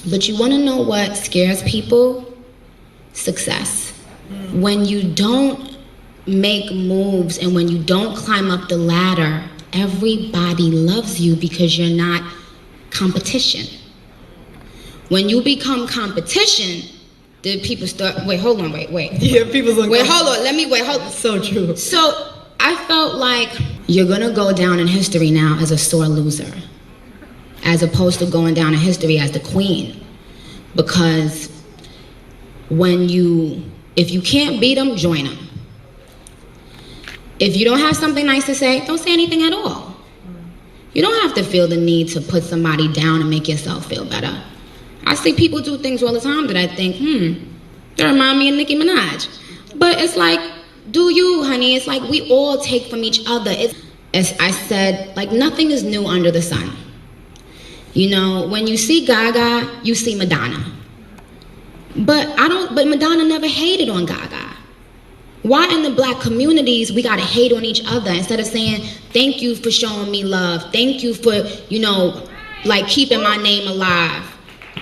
But you want to know what scares people? Success. When you don't make moves and when you don't climb up the ladder, everybody loves you because you're not competition. When you become competition, the people start, wait, hold on, wait. Yeah, people's like, wait, hold on. So true. So I felt like you're gonna go down in history now as a sore loser, as opposed to going down in history as the queen. Because if you can't beat them, join them. If you don't have something nice to say, don't say anything at all. You don't have to feel the need to put somebody down and make yourself feel better. I see people do things all the time that I think, they remind me of Nicki Minaj. But it's like, do you, honey? It's like we all take from each other. As I said, like nothing is new under the sun. You know, when you see Gaga, you see Madonna. But Madonna never hated on Gaga. Why in the black communities we gotta hate on each other instead of saying, thank you for showing me love. Thank you for, like keeping my name alive.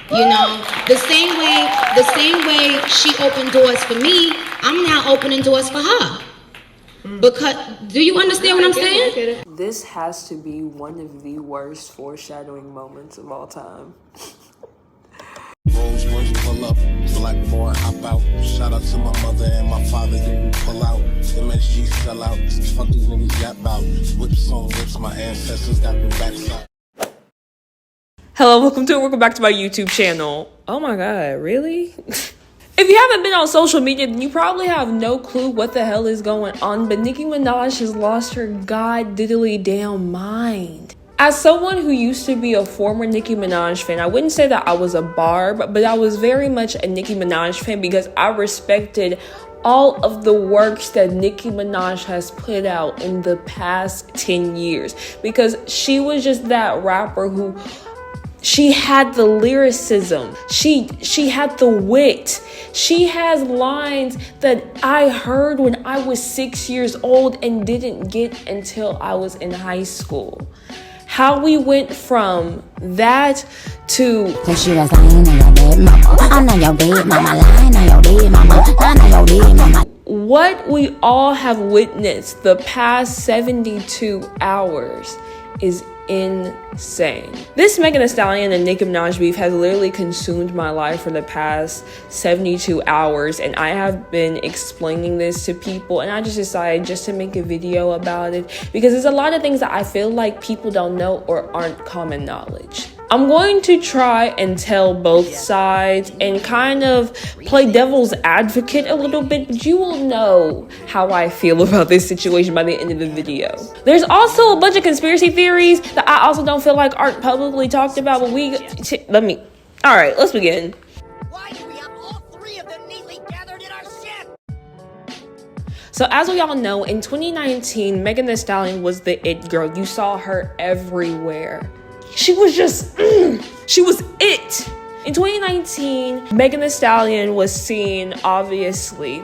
The same way she opened doors for me, I'm now opening doors for her. Because, do you understand what I'm saying? This has to be one of the worst foreshadowing moments of all time. Rolls Royce pull up, black boy hop out. Shout out to my mother and my father, they pull out. MSG sell out, fuck these niggas got out. Whips on whips, my ancestors got me backside. Hello, welcome back to my YouTube channel. Oh my god, really? If you haven't been on social media, then you probably have no clue what the hell is going on, but Nicki Minaj has lost her god diddly damn mind. As someone who used to be a former Nicki Minaj fan, I wouldn't say that I was a barb, but I was very much a Nicki Minaj fan because I respected all of the works that Nicki Minaj has put out in the past 10 years. Because she was just that rapper who, she had the lyricism, she had the wit. She has lines that I heard when I was 6 years old and didn't get until I was in high school. How we went from that to cause you was lying on your dead mama. I know your dead mama, lying on your dead mama. I know your dead mama. What we all have witnessed the past 72 hours is insane. This Megan Thee Stallion and Nicki Minaj beef has literally consumed my life for the past 72 hours, and I have been explaining this to people, and I just decided just to make a video about it because there's a lot of things that I feel like people don't know or aren't common knowledge. I'm going to try and tell both sides and kind of play devil's advocate a little bit, but you will know how I feel about this situation by the end of the video. There's also a bunch of conspiracy theories that I also don't feel like aren't publicly talked about, but all right, let's begin. Why do we have all three of them neatly gathered in our ship? So as we all know, in 2019, Megan Thee Stallion was the it girl. You saw her everywhere. She was just, she was it. In 2019, Megan Thee Stallion was seen, obviously,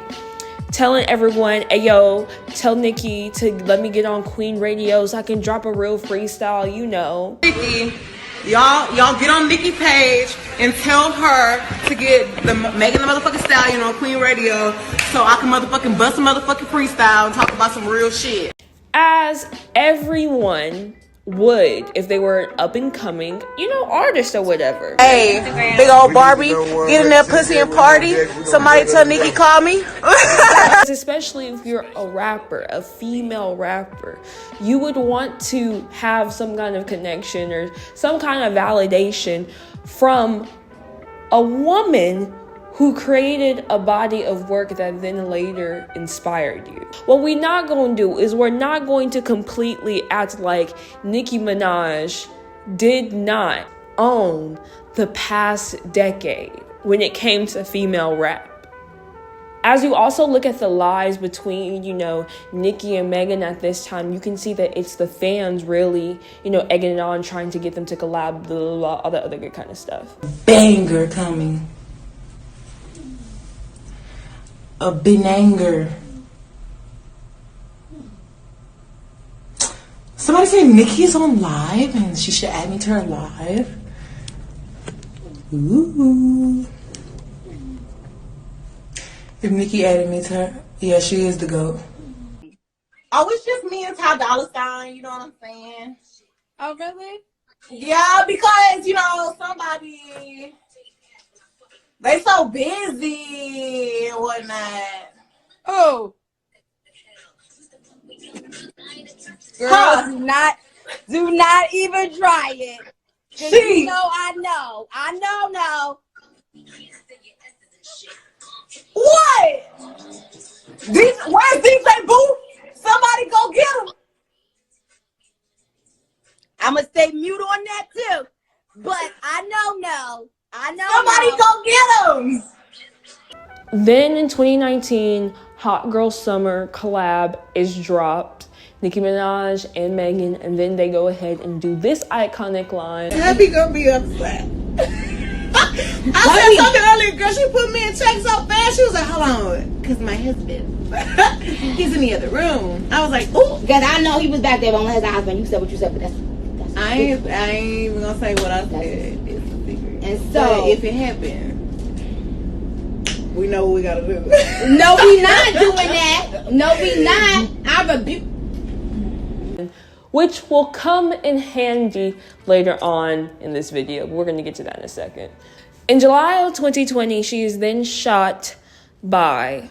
telling everyone, hey yo, tell Nicki to let me get on Queen Radio so I can drop a real freestyle, you know. Nicki, y'all get on Nicki's page and tell her to get Megan the motherfucking Stallion on Queen Radio so I can motherfucking bust a motherfucking freestyle and talk about some real shit. As everyone would if they were an up-and-coming, artist or whatever. Hey, big old Barbie, get in that pussy and party. Somebody tell Nicki call me. Especially if you're a rapper, a female rapper, you would want to have some kind of connection or some kind of validation from a woman who created a body of work that then later inspired you. What we're not going to do is we're not going to completely act like Nicki Minaj did not own the past decade when it came to female rap. As you also look at the lies between, Nicki and Megan at this time, you can see that it's the fans really, egging it on, trying to get them to collab, blah, blah, blah, all that other good kind of stuff. Banger coming. A banger. Somebody said Nicki's on live and she should add me to her live. Ooh. If Nicki added me to her, yeah, she is the GOAT. Oh, it's just me and Ty Dolla $ign, you know what I'm saying? Oh, really? Yeah, because, you know, somebody, they so busy and whatnot. Oh. Girl, Huh. do not even try it. Cause you know I know. What? Where's DJ Boo? Somebody go get him. I'ma stay mute on that too. But I know. Somebody go get him. Then in 2019, Hot Girl Summer collab is dropped. Nicki Minaj and Megan, and then they go ahead and do this iconic line. Happy gonna be upset. I said something earlier, girl. She put me in check so fast. She was like, "Hold on, cause my husband, he's in the other room." I was like, "Ooh," Because I know he was back there, but only his husband. You said what you said, but that's I ain't even gonna say what I said. It's a secret. And so, but if it happened, we know what we gotta do. no, we not doing that. No, we not. I rebuke. Which will come in handy later on in this video. We're going to get to that in a second. In July of 2020, she is then shot by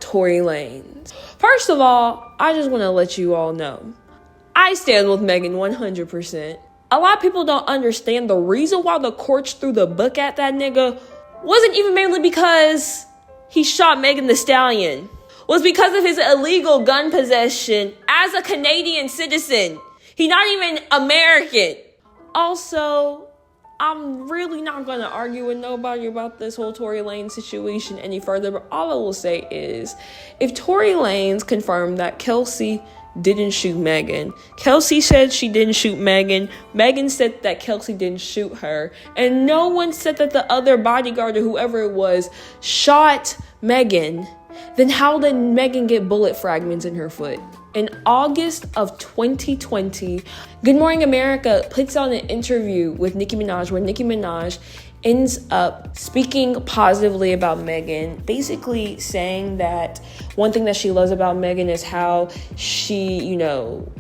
Tory Lanez. First of all, I just want to let you all know, I stand with Megan 100%. A lot of people don't understand the reason why the courts threw the book at that nigga wasn't even mainly because he shot Megan Thee Stallion. Was because of his illegal gun possession as a Canadian citizen. He's not even American. Also, I'm really not going to argue with nobody about this whole Tory Lanez situation any further, but all I will say is, if Tory Lanez confirmed that Kelsey didn't shoot Megan, Kelsey said she didn't shoot Megan, Megan said that Kelsey didn't shoot her, and no one said that the other bodyguard or whoever it was shot Megan, then how did Megan get bullet fragments in her foot? In August of 2020, Good Morning America puts out an interview with Nicki Minaj where Nicki Minaj ends up speaking positively about Megan, basically saying that one thing that she loves about Megan is how she,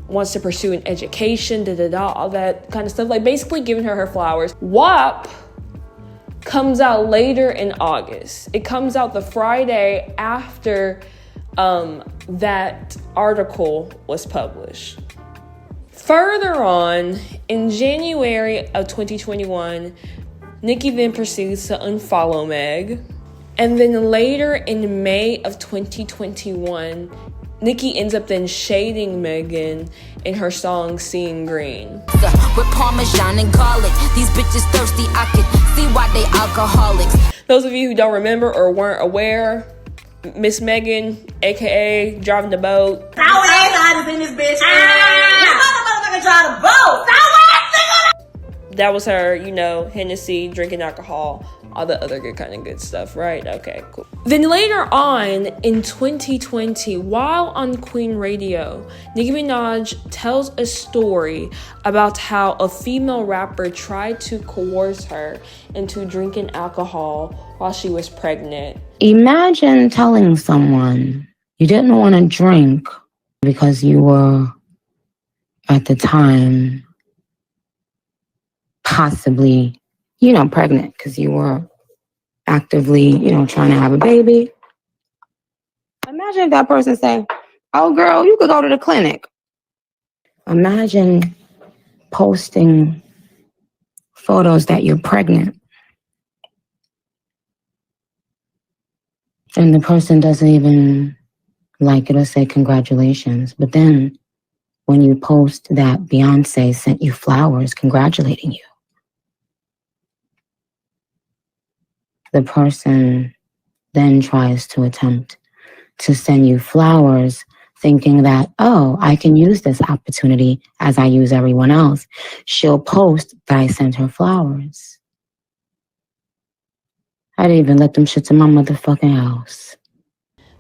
wants to pursue an education, all that kind of stuff, like basically giving her flowers. WAP comes out later in August. It comes out the Friday after that article was published. Further on, in January of 2021, Nicki then proceeds to unfollow Meg. And then later in May of 2021, Nicki ends up then shading Megan in her song Seeing Green. With Parmesan and garlic, these bitches thirsty, I can see why they alcoholics. Those of you who don't remember or weren't aware, Miss Megan, aka driving the boat. Sour ass in this bitch. Motherfucker drive the boat. That was her, Hennessy, drinking alcohol, all the other good stuff, right? Okay, cool. Then later on in 2020, while on Queen Radio, Nicki Minaj tells a story about how a female rapper tried to coerce her into drinking alcohol while she was pregnant. Imagine telling someone you didn't want to drink because you were, at the time, possibly, pregnant because you were actively, trying to have a baby. Imagine if that person say, "Oh, girl, you could go to the clinic." Imagine posting photos that you're pregnant and the person doesn't even like it or say congratulations. But then when you post that Beyonce sent you flowers congratulating you, the person then tries to attempt to send you flowers thinking that, oh, I can use this opportunity as I use everyone else. She'll post that I sent her flowers. I didn't even let them shit to my motherfucking house.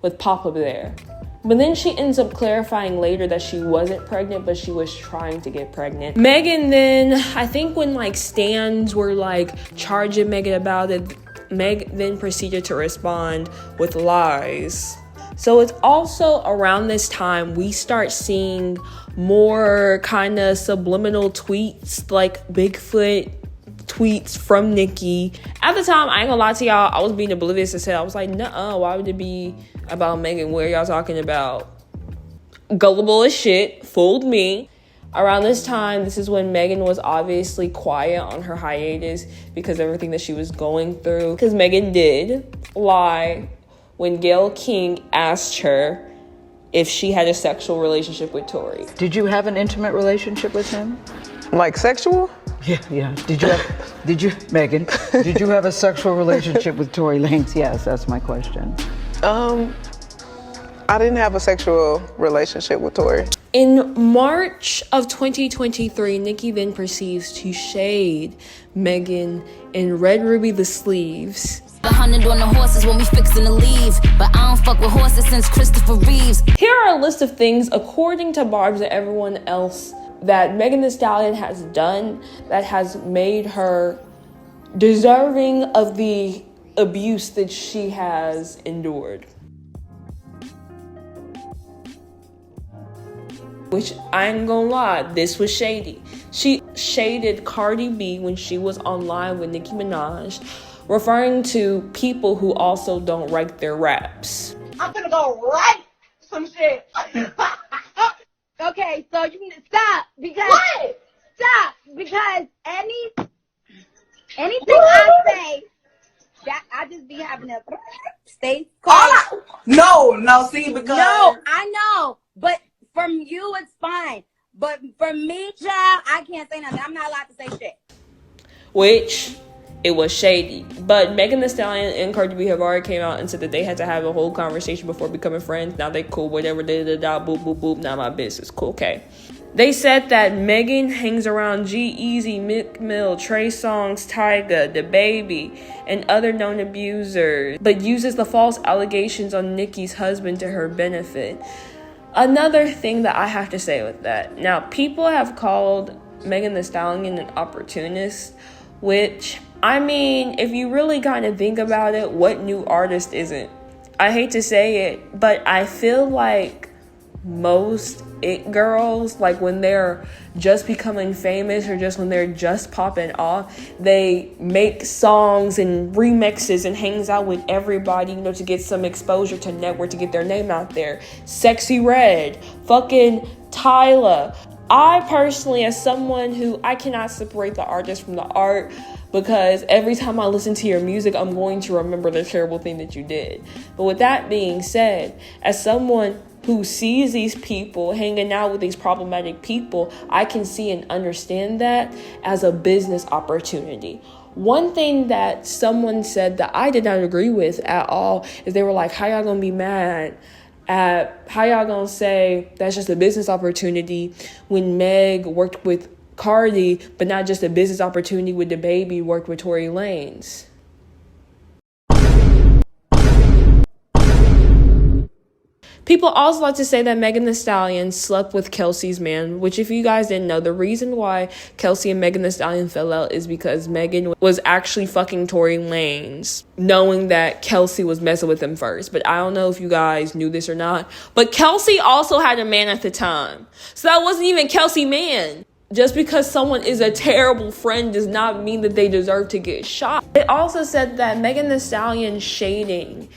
With Papa Bear. But then she ends up clarifying later that she wasn't pregnant, but she was trying to get pregnant. Megan then, I think when like stans were like charging Megan about it, Meg then proceeded to respond with lies. So it's also around this time we start seeing more kind of subliminal tweets, like Bigfoot tweets from Nicki. At the time, I ain't gonna lie to y'all, I was being oblivious as hell. I was like, nuh-uh, why would it be about Megan? What are y'all talking about? Gullible as shit, fooled me. Around this time, this is when Megan was obviously quiet on her hiatus because of everything that she was going through. Because Megan did lie when Gayle King asked her if she had a sexual relationship with Tory. Did you have an intimate relationship with him? Like sexual? Yeah. Megan, did you have a sexual relationship with Tory Lanez? Yes, that's my question. I didn't have a sexual relationship with Tory. In March of 2023, Nicki then proceeds to shade Megan in Red Ruby the Sleeves. 100 on the horses when we fixin' to leave, but I don't fuck with horses since Christopher Reeves. Here are a list of things, according to Barb's and everyone else, that Megan Thee Stallion has done that has made her deserving of the abuse that she has endured. Which, I ain't gonna lie, this was shady. She shaded Cardi B when she was online with Nicki Minaj, referring to people who also don't write their raps. I'm gonna go write some shit. Okay, so you can stop because anything I say that I just be having a stay calm. No, see, because No, I know, but from you it's fine. But from me, child, I can't say nothing. I'm not allowed to say shit. Which, it was shady. But Megan Thee Stallion and Cardi B have already came out and said that they had to have a whole conversation before becoming friends. Now they cool, whatever, boop, boop, boop, not my business. Cool, okay. They said that Megan hangs around G-Eazy, Meek Mill, Trey Songz, Tyga, DaBaby, and other known abusers, but uses the false allegations on Nicki's husband to her benefit. Another thing that I have to say with that. Now, people have called Megan Thee Stallion an opportunist, which, I mean, if you really kind of think about it, what new artist isn't? I hate to say it, but I feel like most it girls, like when they're just becoming famous or just when they're just popping off, they make songs and remixes and hangs out with everybody, you know, to get some exposure, to network, to get their name out there. Sexy Red, fucking Tyla. I personally, as someone who I cannot separate the artist from the art, because every time I listen to your music, I'm going to remember the terrible thing that you did. But with that being said, as someone who sees these people hanging out with these problematic people, I can see and understand that as a business opportunity. One thing that someone said that I did not agree with at all is they were like, how y'all gonna be mad at, how y'all gonna say that's just a business opportunity when Meg worked with Cardi, but not just a business opportunity with DaBaby worked with Tory Lanez. People also like to say that Megan Thee Stallion slept with Kelsey's man, which if you guys didn't know, the reason why Kelsey and Megan Thee Stallion fell out is because Megan was actually fucking Tory Lanez, knowing that Kelsey was messing with him first. But I don't know if you guys knew this or not, but Kelsey also had a man at the time. So that wasn't even Kelsey's man. Just because someone is a terrible friend does not mean that they deserve to get shot. It also said that Megan Thee Stallion shading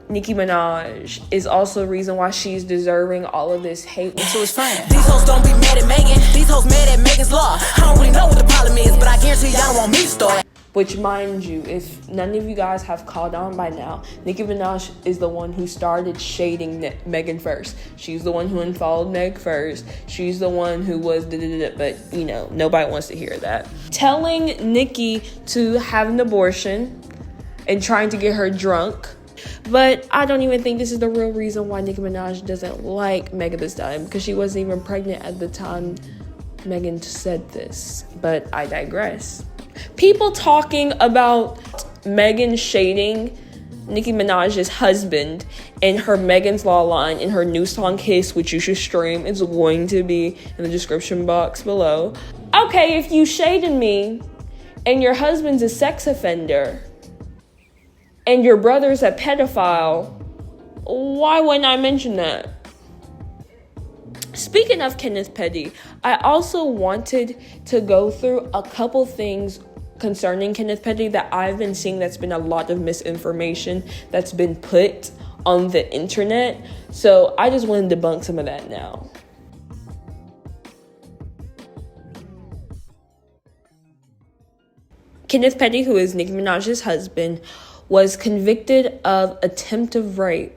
Nicki Minaj is also the reason why she's deserving all of this hate. To his friend. These hoes don't be mad at Megan. These hoes mad at Megan's law. I don't really know what the problem is, but I guarantee y'all don't want me to start. Which, mind you, if none of you guys have caught on by now, Nicki Minaj is the one who started shading Megan first. She's the one who unfollowed Meg first. She's the one who was but, you know, nobody wants to hear that. Telling Nicki to have an abortion and trying to get her drunk. But I don't even think this is the real reason why Nicki Minaj doesn't like Megan Thee Stallion, because she wasn't even pregnant at the time Megan said this. But I digress. People talking about Megan shading Nicki Minaj's husband, in her Megan's Law line, in her new song Kiss, which you should stream. It's going to be in the description box below. Okay, if you shaded me and your husband's a sex offender and your brother's a pedophile, why wouldn't I mention that? Speaking of Kenneth Petty, I also wanted to go through a couple things concerning Kenneth Petty that I've been seeing that's been a lot of misinformation that's been put on the internet. So I just want to debunk some of that now. Kenneth Petty, who is Nicki Minaj's husband, was convicted of attempted rape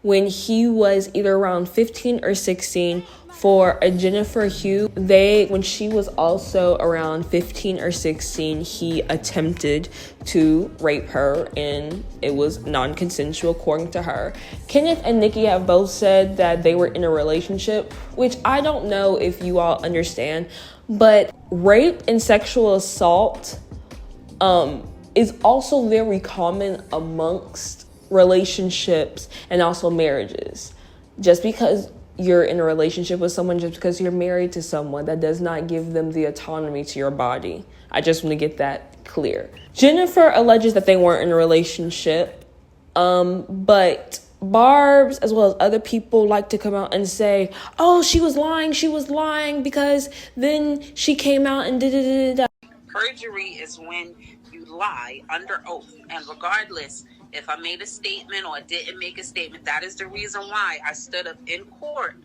when he was either around 15 or 16 for a Jennifer Hugh. When she was also around 15 or 16, he attempted to rape her, and it was non-consensual according to her. Kenneth and Nicki have both said that they were in a relationship, which I don't know if you all understand, but rape and sexual assault is also very common amongst relationships and also marriages. Just because you're in a relationship with someone, just because you're married to someone, that does not give them the autonomy to your body. I just want to get that clear. Jennifer alleges that they weren't in a relationship, but Barb's, as well as other people, like to come out and say, oh, she was lying because then she came out and da-da-da-da-da. Perjury is when you lie under oath, and regardless if I made a statement or I didn't make a statement, that is the reason why I stood up in court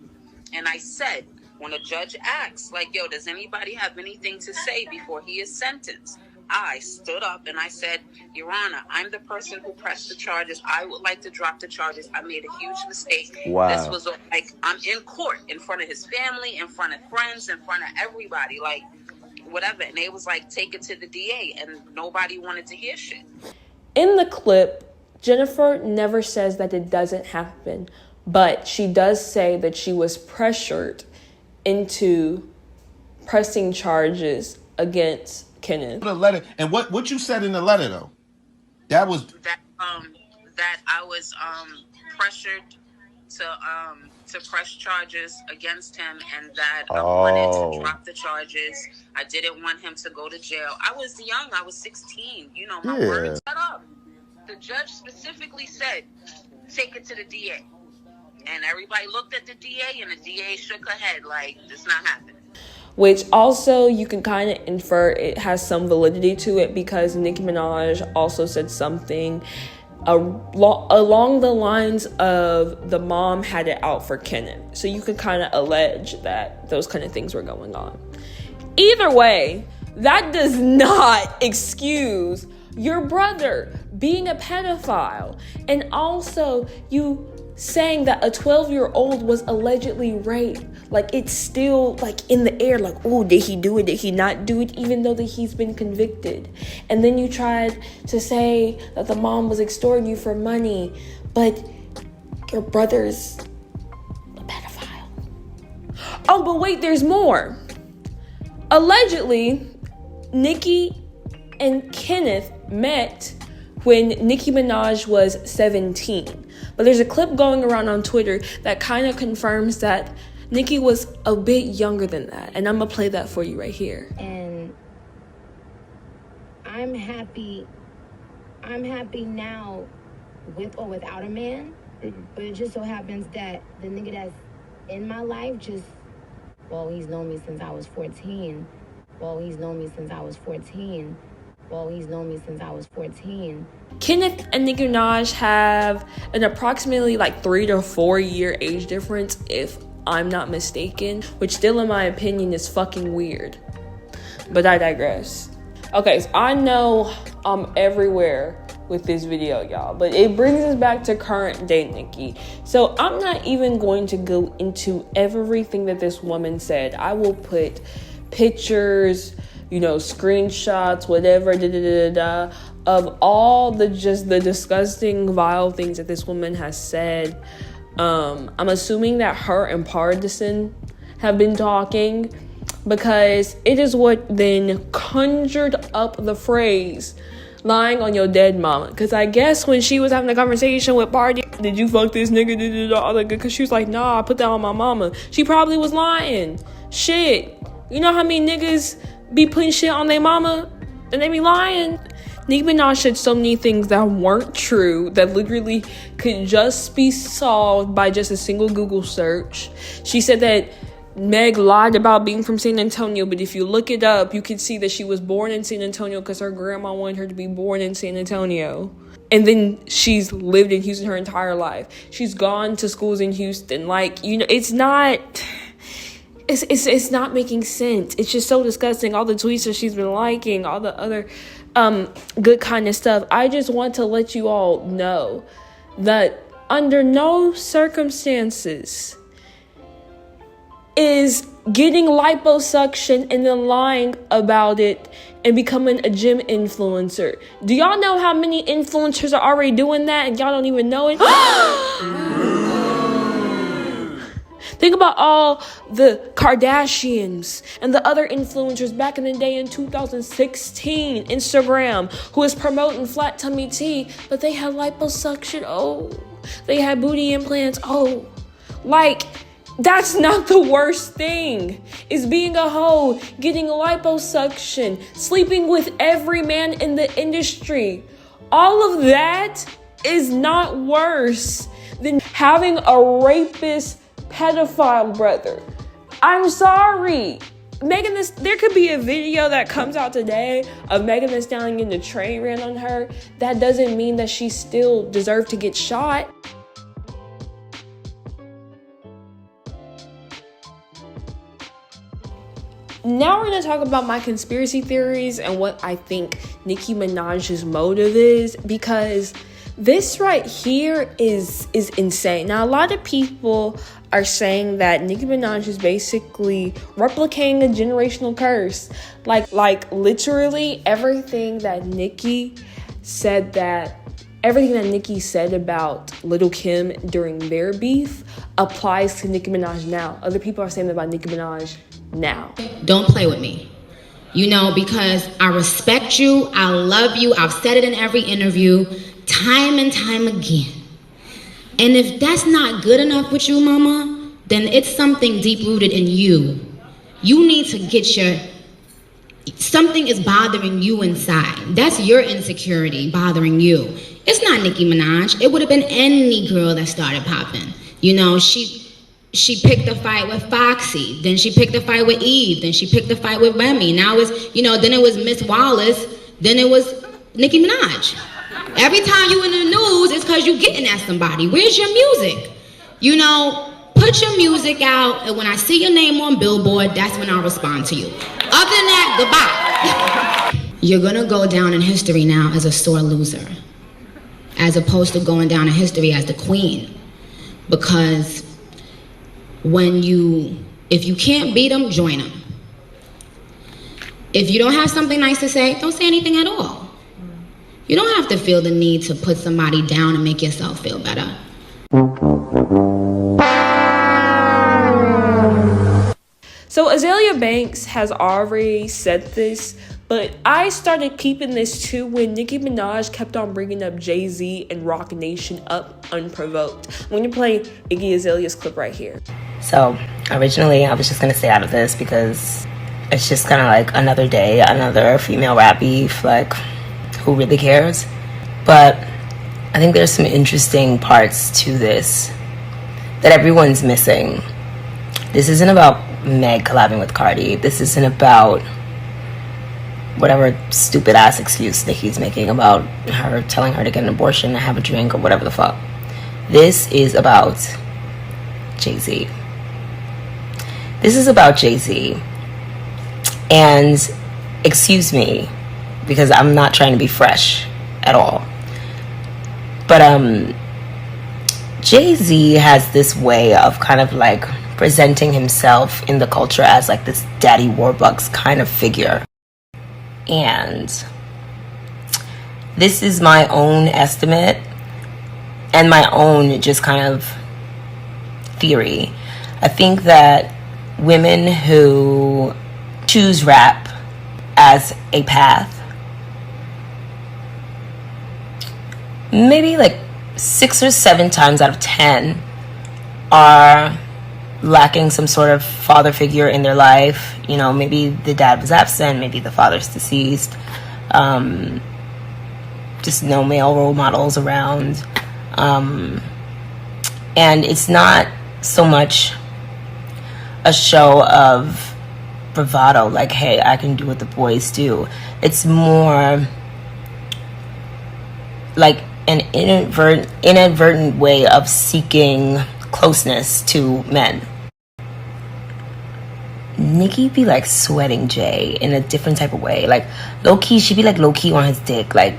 and I said, when a judge asks, like, yo, does anybody have anything to say before he is sentenced? I stood up and I said, Your Honor, I'm the person who pressed the charges. I would like to drop the charges. I made a huge mistake. Wow. This was like, I'm in court in front of his family, in front of friends, in front of everybody, like, whatever. And they was like, take it to the DA, and nobody wanted to hear shit. In the clip, Jennifer never says that it doesn't happen, but she does say that she was pressured into pressing charges against Kenneth. The letter, and what you said in the letter though, that was that I was pressured to press charges against him, and that I wanted to drop the charges. I didn't want him to go to jail. I was young. I was 16. You know, my words cut up. The judge specifically said, take it to the DA. And everybody looked at the DA, and the DA shook her head like, it's not happening. Which also you can kind of infer it has some validity to it, because Nicki Minaj also said something along the lines of the mom had it out for Kenneth. So you can kind of allege that those kind of things were going on. Either way, that does not excuse your brother being a pedophile, and also you saying that a 12-year-old was allegedly raped. Like, it's still like in the air, like, oh, did he do it? Did he not do it? Even though that he's been convicted. And then you tried to say that the mom was extorting you for money, but your brother's a pedophile. Oh, but wait, there's more. Allegedly, Nicki and Kenneth met when Nicki Minaj was 17. But there's a clip going around on Twitter that kind of confirms that Nicki was a bit younger than that. And I'm going to play that for you right here. And I'm happy now with or without a man. But it just so happens that the nigga that's in my life he's known me since I was 14. Kenneth and Nicki Minaj have an approximately like 3 to 4 year age difference, if I'm not mistaken, which still in my opinion is fucking weird. But I digress. Okay, so I know I'm everywhere with this video, y'all, but it brings us back to current day Nicki. So I'm not even going to go into everything that this woman said. I will put pictures, screenshots, whatever, of all the disgusting, vile things that this woman has said. I'm assuming that her and Partisan have been talking, because it is what then conjured up the phrase, lying on your dead mama. Because I guess when she was having a conversation with Barty, did you fuck this nigga? All that good. Because she was like, nah, I put that on my mama. She probably was lying. Shit. You know how many niggas be putting shit on their mama and they be lying? Nicki Minaj said so many things that weren't true, that literally could just be solved by just a single Google search. She said that Meg lied about being from San Antonio, but if you look it up, you can see that she was born in San Antonio because her grandma wanted her to be born in San Antonio. And then she's lived in Houston her entire life. She's gone to schools in Houston. Like, you know, it's not making sense. It's just so disgusting. All the tweets that she's been liking, all the other good kind of stuff. I just want to let you all know that under no circumstances is getting liposuction and then lying about it and becoming a gym influencer. Do y'all know how many influencers are already doing that and y'all don't even know it? Think about all the Kardashians and the other influencers back in the day in 2016, Instagram, who was promoting flat tummy tea, but they had liposuction. Oh, they had booty implants. Oh, like, that's not the worst thing. Is being a hoe, getting liposuction, sleeping with every man in the industry. All of that is not worse than having a rapist pedophile brother. I'm sorry. There could be a video that comes out today of Megan Thee Stallion getting the train ran on her. That doesn't mean that she still deserved to get shot. Now we're going to talk about my conspiracy theories and what I think Nicki Minaj's motive is, because this right here is insane. Now, a lot of people are saying that Nicki Minaj is basically replicating a generational curse. Like literally everything that Nicki said about Lil' Kim during their beef applies to Nicki Minaj now. Other people are saying that about Nicki Minaj now. Don't play with me. You know, because I respect you, I love you, I've said it in every interview, time and time again. And if that's not good enough with you, mama, then it's something deep-rooted in you. You need to get something is bothering you inside. That's your insecurity bothering you. It's not Nicki Minaj. It would have been any girl that started popping. You know, she picked a fight with Foxy, then she picked a fight with Eve, then she picked a fight with Remy. Now it's, you know, then it was Miss Wallace, then it was Nicki Minaj. Every time you in the news, it's because you getting at somebody. Where's your music? You know, put your music out, and when I see your name on Billboard, that's when I'll respond to you. Other than that, goodbye. You're gonna go down in history now as a sore loser, as opposed to going down in history as the queen. Because if you can't beat them, join them. If you don't have something nice to say, don't say anything at all. You don't have to feel the need to put somebody down and make yourself feel better. So Azalea Banks has already said this, but I started keeping this too when Nicki Minaj kept on bringing up Jay-Z and Roc Nation up unprovoked. I'm going to play Iggy Azalea's clip right here. So originally I was just going to stay out of this because it's just kind of like another day, another female rap beef, like who really cares? But I think there's some interesting parts to this that everyone's missing. This isn't about Meg collabing with Cardi. This isn't about whatever stupid ass excuse Nicki's making about her telling her to get an abortion and have a drink or whatever the fuck. This is about Jay-Z. This is about Jay-Z. And excuse me, because I'm not trying to be fresh at all. But Jay-Z has this way of kind of like presenting himself in the culture as like this Daddy Warbucks kind of figure. And this is my own estimate and my own just kind of theory. I think that women who choose rap as a path maybe like 6 or 7 times out of 10 are lacking some sort of father figure in their life. You know, maybe the dad was absent, maybe the father's deceased, just no male role models around. And it's not so much a show of bravado, like, hey, I can do what the boys do. It's more like an inadvertent way of seeking closeness to men. Nicki be like sweating Jay in a different type of way. Like, low-key, she be like low-key on his dick. Like,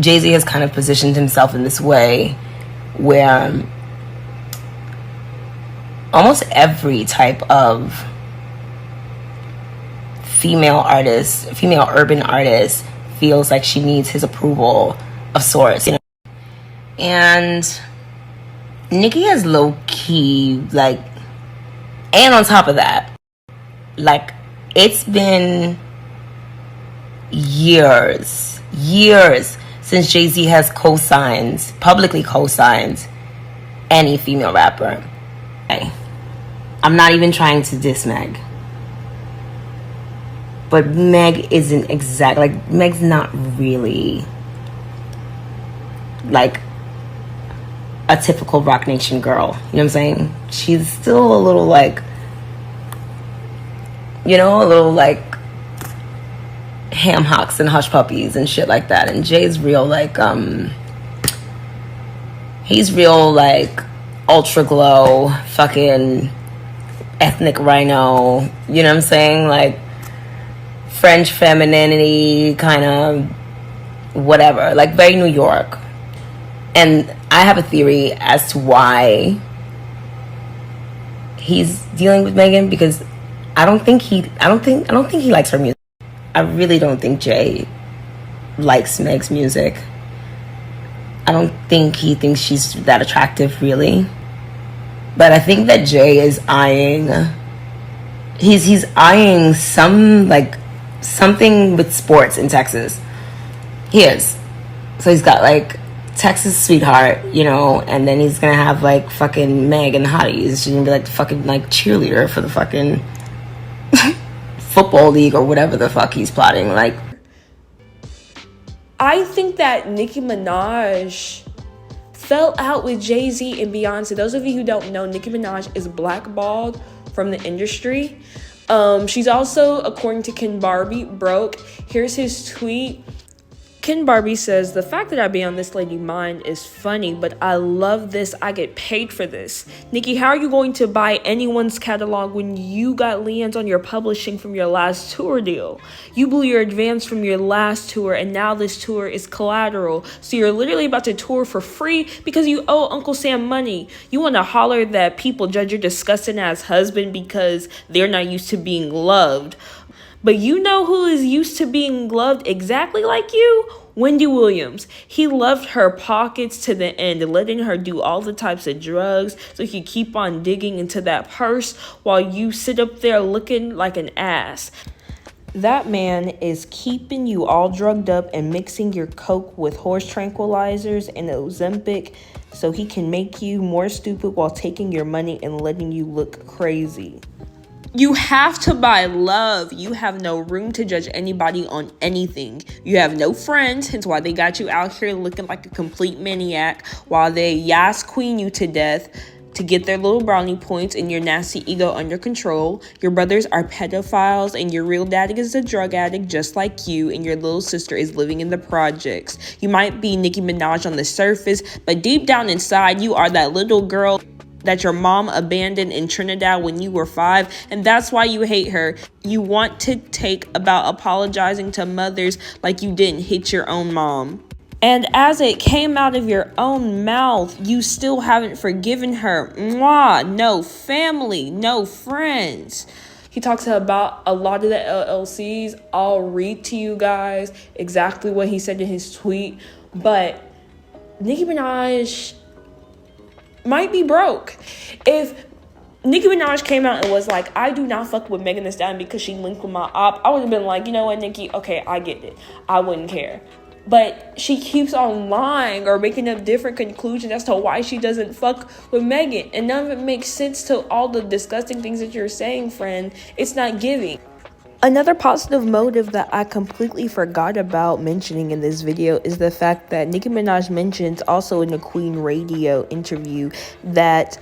Jay-Z has kind of positioned himself in this way where almost every type of female urban artist feels like she needs his approval of sorts, you know. And Nicki has low-key, like, and on top of that, like, it's been years since Jay-Z has publicly co-signed any female rapper. Okay. I'm not even trying to diss Meg. But Meg isn't like, Meg's not really like a typical Rock Nation girl. You know what I'm saying? She's still a little like, you know, a little like ham hocks and hush puppies and shit like that. And Jay's real like, he's real like ultra glow, fucking ethnic rhino, you know what I'm saying? Like French femininity, kind of whatever, like very New York. And I have a theory as to why he's dealing with Megan, because I don't think he likes her music. I really don't think Jay likes Meg's music. I don't think he thinks she's that attractive, really. But I think that Jay is eyeing, he's eyeing something with sports in Texas. He is. So he's got like Texas sweetheart, you know, and then he's gonna have like fucking Meg and the Hotties. She's gonna be like the fucking like cheerleader for the fucking football league or whatever the fuck he's plotting. Like, I think that Nicki Minaj fell out with Jay-Z and Beyonce. Those of you who don't know, Nicki Minaj is blackballed from the industry. She's also, according to Ken Barbie, broke. Here's his tweet. Ken Barbie says, "The fact that I be on this lady mind is funny, but I love this. I get paid for this. Nicki, how are you going to buy anyone's catalog when you got liens on your publishing from your last tour deal? You blew your advance from your last tour, and now this tour is collateral. So you're literally about to tour for free because you owe Uncle Sam money. You want to holler that people judge your disgusting ass husband because they're not used to being loved. But you know who is used to being loved exactly like you? Wendy Williams. He loved her pockets to the end, letting her do all the types of drugs so he could keep on digging into that purse while you sit up there looking like an ass. That man is keeping you all drugged up and mixing your coke with horse tranquilizers and Ozempic so he can make you more stupid while taking your money and letting you look crazy. You have to buy love. You have no room to judge anybody on anything. You have no friends, hence why they got you out here looking like a complete maniac while they yas queen you to death to get their little brownie points and your nasty ego under control. Your brothers are pedophiles and your real daddy is a drug addict just like you, and your little sister is living in the projects. You might be Nicki Minaj on the surface, but deep down inside you are that little girl that your mom abandoned in Trinidad when you were 5, and that's why you hate her. You want to take about apologizing to mothers like you didn't hit your own mom. And as it came out of your own mouth, you still haven't forgiven her. Mwah, no family, no friends. He talks about a lot of the LLCs. I'll read to you guys exactly what he said in his tweet. But Nicki Minaj might be broke. If Nicki Minaj came out and was like, I do not fuck with Megan Thee Stallion because she linked with my op, I would have been like, you know what, Nicki, okay, I get it. I wouldn't care. But she keeps on lying or making up different conclusions as to why she doesn't fuck with Megan. And none of it makes sense to all the disgusting things that you're saying, friend. It's not giving. Another positive motive that I completely forgot about mentioning in this video is the fact that Nicki Minaj mentions also in the Queen Radio interview that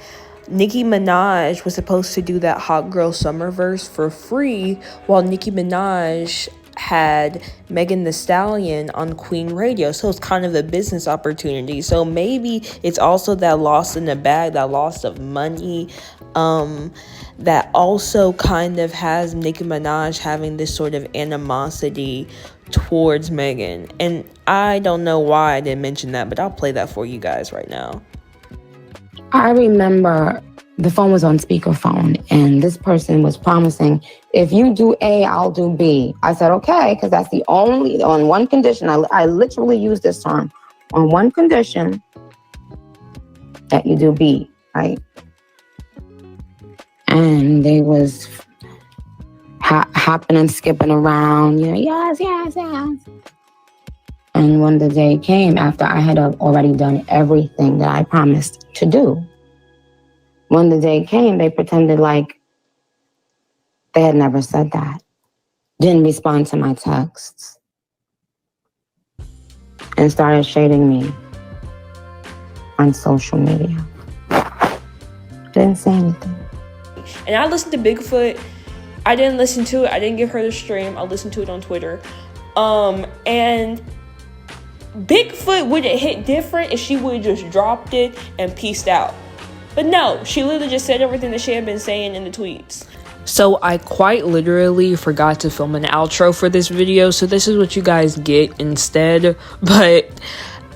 Nicki Minaj was supposed to do that Hot Girl Summer verse for free while Nicki Minaj had Megan Thee Stallion on Queen Radio. So it's kind of a business opportunity. So maybe it's also that loss in the bag, that loss of money, that also kind of has Nicki Minaj having this sort of animosity towards Megan. And I don't know why I didn't mention that, but I'll play that for you guys right now. I remember the phone was on speakerphone and this person was promising, if you do A, I'll do B. I said, okay, because that's on one condition. I literally used this term, on one condition that you do B, right? And they was hopping and skipping around, yes. And when the day came, after I had already done everything that I promised to do, when the day came, they pretended like they had never said that. Didn't respond to my texts. And started shading me on social media. Didn't say anything. And I listened to Bigfoot. I didn't listen to it. I didn't give her the stream. I listened to it on Twitter. And Bigfoot would have hit different if she would have just dropped it and peaced out. But no, she literally just said everything that she had been saying in the tweets. So I quite literally forgot to film an outro for this video. So this is what you guys get instead. But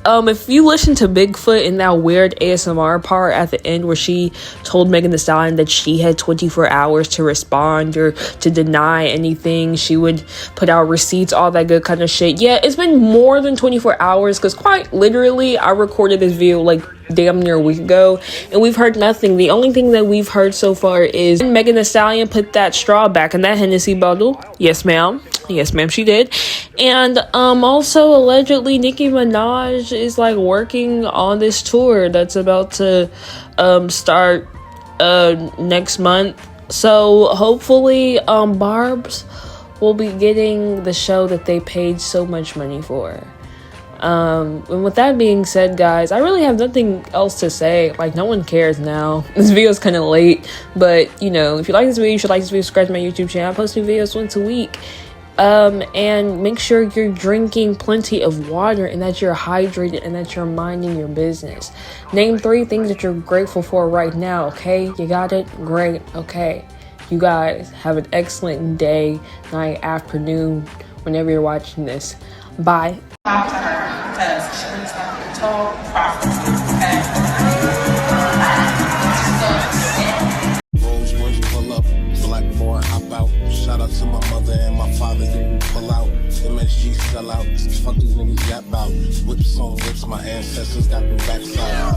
if you listen to Bigfoot in that weird ASMR part at the end where she told Megan Thee Stallion that she had 24 hours to respond or to deny anything, she would put out receipts, all that good kind of shit. Yeah, it's been more than 24 hours because quite literally I recorded this video like damn near a week ago and we've heard nothing. The only thing that we've heard so far is Megan Thee Stallion put that straw back in that Hennessy bottle. Yes ma'am, she did. And also allegedly Nicki Minaj is like working on this tour that's about to start next month. So hopefully Barb's will be getting the show that they paid so much money for. And with that being said, guys, I really have nothing else to say. Like, no one cares now. This video is kind of late, but if you like this video, you should like this video, subscribe to my YouTube channel. I post new videos once a week. And make sure you're drinking plenty of water and that you're hydrated and that you're minding your business. Name 3 things that you're grateful for right now, okay? You got it? Great. Okay. You guys have an excellent day, night, afternoon, whenever you're watching this. Bye. Talk to her because she needs to be told properly, okay? Rolls Royce pull up, black boy hop out. Shout out to my mother and my father, didn't pull out. MSG sell out, fuck these niggas yap out. Whips on whips, my ancestors got the backside.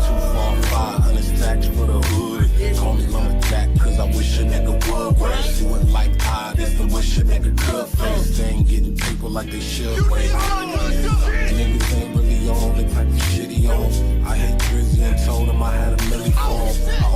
24500 stacks for the hood. Call me lumberjack, cause I wish a nigga would. Whereas you wouldn't like this the wish a nigga could. Face they ain't getting people like they should. Niggas ain't really on, they type of shit he on. I hate Drizzy and told him I had a milli for him.